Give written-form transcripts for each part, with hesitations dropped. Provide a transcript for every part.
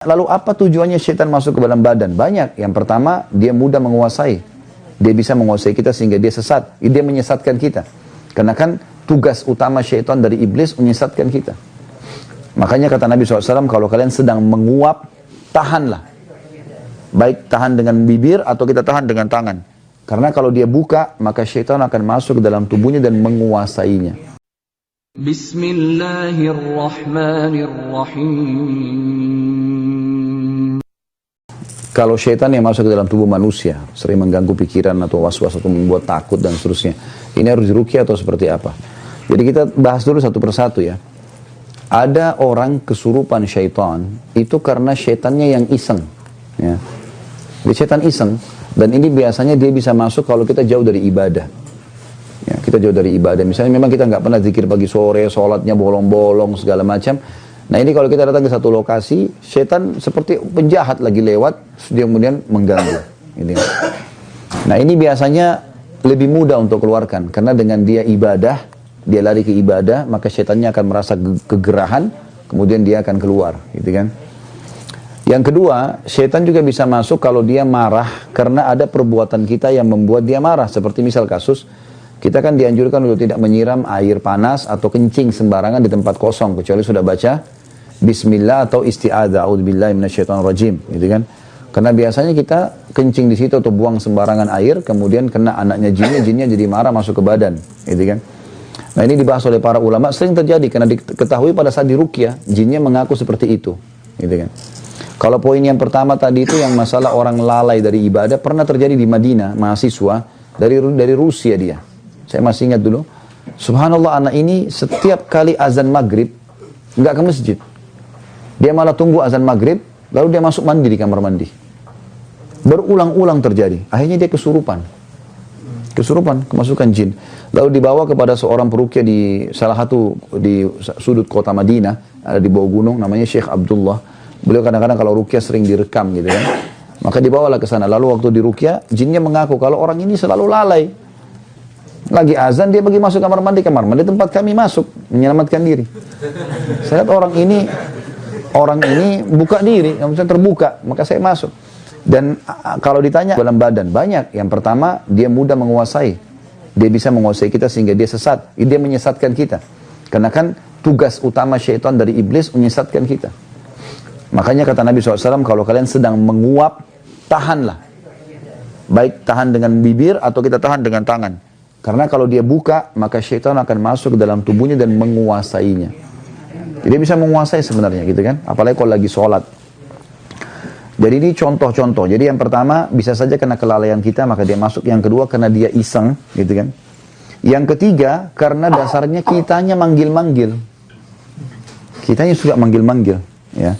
Lalu apa tujuannya syaitan masuk ke dalam badan? Banyak. Yang pertama, dia mudah menguasai. Dia bisa menguasai kita sehingga dia sesat. Dia menyesatkan kita. Karena kan tugas utama syaitan dari iblis menyesatkan kita. Makanya kata Nabi SAW, kalau kalian sedang menguap, tahanlah. Baik tahan dengan bibir atau kita tahan dengan tangan. Karena kalau dia buka, maka syaitan akan masuk ke dalam tubuhnya dan menguasainya. Bismillahirrahmanirrahim. Kalau syaitan yang masuk ke dalam tubuh manusia, sering mengganggu pikiran atau was-was atau membuat takut dan seterusnya, ini harus diruqyah atau seperti apa? Jadi kita bahas dulu satu persatu ya. Ada orang kesurupan syaitan, itu karena syaitannya yang iseng. Ya. Jadi syaitan iseng, dan ini biasanya dia bisa masuk kalau kita jauh dari ibadah. Ya, kita jauh dari ibadah. Misalnya memang kita nggak pernah zikir pagi sore, sholatnya bolong-bolong, segala macam. Nah ini kalau kita datang ke satu lokasi, syaitan seperti penjahat lagi lewat, dia kemudian mengganggu. Gitu. Nah ini biasanya lebih mudah untuk keluarkan, karena dengan dia ibadah, dia lari ke ibadah, maka syaitannya akan merasa kegerahan, kemudian dia akan keluar. Gitu kan. Yang kedua, syaitan juga bisa masuk kalau dia marah, karena ada perbuatan kita yang membuat dia marah. Seperti misal kasus, kita kan dianjurkan untuk tidak menyiram air panas atau kencing sembarangan di tempat kosong, kecuali sudah baca Bismillah atau isti'adzah, a'udzubillahi minasyaitonirrajim, gitu kan? Karena biasanya kita kencing di situ atau buang sembarangan air, kemudian kena anaknya jinnya jadi marah masuk ke badan, gitu kan? Nah ini dibahas oleh para ulama, sering terjadi karena diketahui pada saat diruqyah, jinnya mengaku seperti itu, gitu kan? Kalau poin yang pertama tadi itu yang masalah orang lalai dari ibadah, pernah terjadi di Madinah, mahasiswa dari Rusia dia. Saya masih ingat dulu, subhanallah anak ini setiap kali azan maghrib, nggak ke masjid. Dia malah tunggu azan maghrib, lalu dia masuk mandi di kamar mandi. Berulang-ulang terjadi. Akhirnya dia kesurupan. Kesurupan, kemasukan jin. Lalu dibawa kepada seorang peruqyah di salah satu di sudut kota Madinah, ada di bawah gunung, namanya Syekh Abdullah. Beliau kadang-kadang kalau ruqyah sering direkam gitu kan. Maka dibawalah ke sana. Lalu waktu di ruqyah, jinnya mengaku kalau orang ini selalu lalai. Lagi azan dia pergi masuk kamar mandi tempat kami masuk menyelamatkan diri. Saya lihat orang ini buka diri, yang terbuka, maka saya masuk. Dan kalau ditanya dalam badan banyak. Yang pertama, dia mudah menguasai. Dia bisa menguasai kita sehingga dia sesat. Dia menyesatkan kita. Karena kan tugas utama syaitan dari iblis menyesatkan kita. Makanya kata Nabi SAW, kalau kalian sedang menguap, tahanlah. Baik tahan dengan bibir atau kita tahan dengan tangan. Karena kalau dia buka, maka syaitan akan masuk ke dalam tubuhnya dan menguasainya. Jadi bisa menguasai sebenarnya gitu kan. Apalagi kalau lagi sholat. Jadi ini contoh-contoh. Jadi yang pertama, bisa saja karena kelalaian kita, maka dia masuk. Yang kedua, karena dia iseng gitu kan. Yang ketiga, karena dasarnya kitanya manggil-manggil. Kitanya suka manggil-manggil. Ya.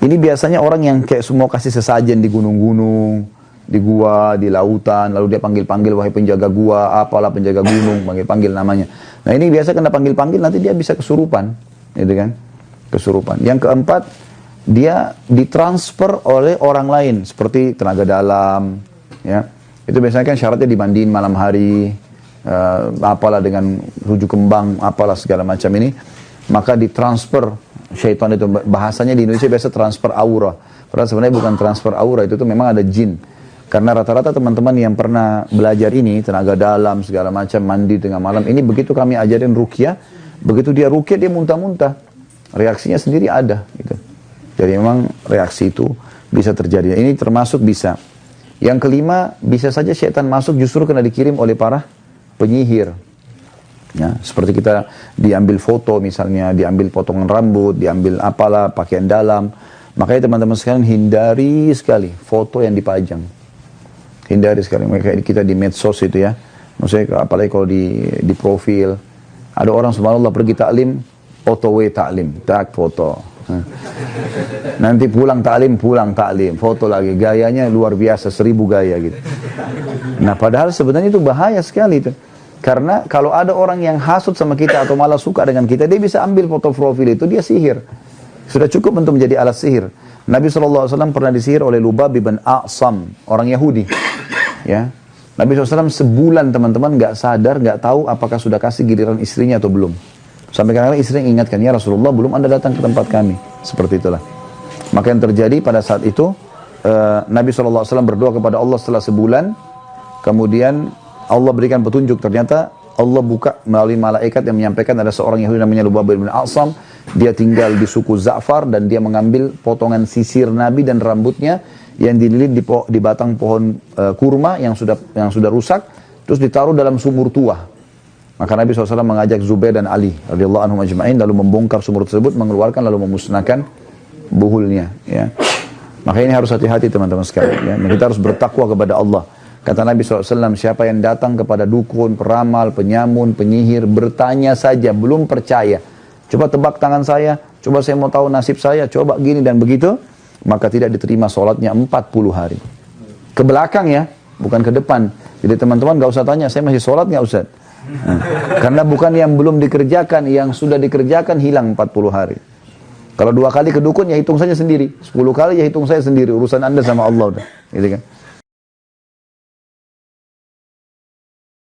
Ini biasanya orang yang kayak semua kasih sesajen di gunung-gunung, di gua, di lautan, lalu dia panggil-panggil, wahai penjaga gua, apalah penjaga gunung, panggil-panggil namanya. Nah ini biasa kena panggil-panggil, nanti dia bisa kesurupan, gitu kan? Kesurupan. Yang keempat, dia ditransfer oleh orang lain, seperti tenaga dalam, ya. Itu biasanya kan syaratnya dimandiin malam hari, apalah dengan rujuk kembang, apalah segala macam ini, maka ditransfer syaitan itu. Bahasanya di Indonesia biasa transfer aura. Padahal sebenarnya bukan transfer aura, itu tuh memang ada jin. Karena rata-rata teman-teman yang pernah belajar ini, tenaga dalam, segala macam, mandi tengah malam, ini begitu kami ajarin ruqyah, begitu dia ruqyah, dia muntah-muntah. Reaksinya sendiri ada. Gitu. Jadi memang reaksi itu bisa terjadi. Ini termasuk bisa. Yang kelima, bisa saja syaitan masuk justru karena dikirim oleh para penyihir. Ya, seperti kita diambil foto misalnya, diambil potongan rambut, diambil apalah, pakaian dalam. Makanya teman-teman sekalian hindari sekali foto yang dipajang. Hindari sekali, kayak kita di medsos itu ya. Maksudnya apalagi kalau di profil. Ada orang subhanallah pergi taklim, OTW taklim, tak foto. Nanti pulang taklim, foto lagi. Gayanya luar biasa, 1000 gaya gitu. Nah padahal sebenarnya itu bahaya sekali itu. Karena kalau ada orang yang hasut sama kita atau malah suka dengan kita, dia bisa ambil foto profil itu, dia sihir. Sudah cukup untuk menjadi alat sihir. Nabi SAW pernah disihir oleh Lubab bin A'sam, orang Yahudi. Ya, Nabi SAW sebulan teman-teman nggak sadar, nggak tahu apakah sudah kasih giliran istrinya atau belum. Sampai kadang-kadang istri ingatkan, ya Rasulullah belum Anda datang ke tempat kami. Seperti itulah. Maka yang terjadi pada saat itu, Nabi SAW berdoa kepada Allah setelah sebulan, kemudian Allah berikan petunjuk, ternyata Allah buka melalui malaikat yang menyampaikan ada seorang Yahudi namanya Lubaib bin A'sam, dia tinggal di suku Za'far dan dia mengambil potongan sisir Nabi dan rambutnya yang dililit di batang pohon kurma yang sudah rusak, terus ditaruh dalam sumur tua. Maka Nabi SAW mengajak Zubair dan Ali radhiyallahu anhum ajma'in lalu membongkar sumur tersebut, mengeluarkan lalu memusnahkan buhulnya. Ya. Maka ini harus hati-hati teman-teman sekalian. Ya. Kita harus bertakwa kepada Allah. Kata Nabi SAW, siapa yang datang kepada dukun, peramal, penyamun, penyihir, bertanya saja, belum percaya. Coba tebak tangan saya, coba saya mau tahu nasib saya, coba gini dan begitu, maka tidak diterima sholatnya 40 hari. Ke belakang ya, bukan ke depan. Jadi teman-teman gak usah tanya, saya masih sholat gak Ustaz? Nah, karena bukan yang belum dikerjakan, yang sudah dikerjakan hilang 40 hari. Kalau 2 kali ke dukun ya hitung saja sendiri, 10 kali ya hitung saya sendiri, urusan Anda sama Allah udah, gitu kan.